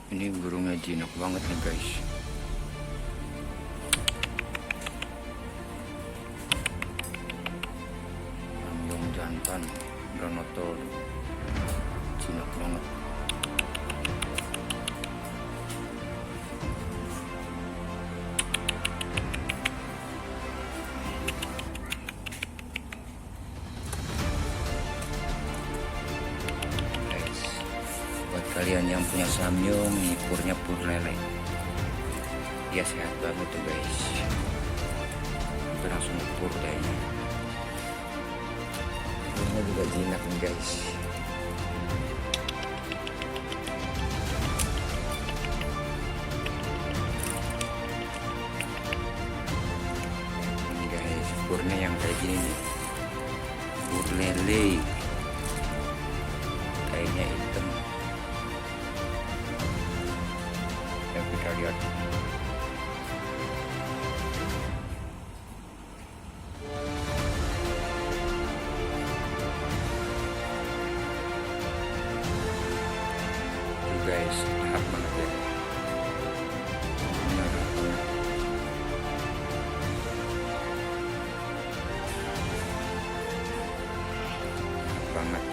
Ini burungnya jinak banget nih guys. Lampion jantan Bronotol jinak banget. Kalian yang punya samyung, purnya pur lele, dia sehat banget tuh guys. Itu langsung pur kayaknya. Purnya juga jinak nih guys. Ini guys, purnya yang kayak gini nih, pur lele, kayaknya hitam. Kita lihat tuh guys, tahap banget ya. Benar banget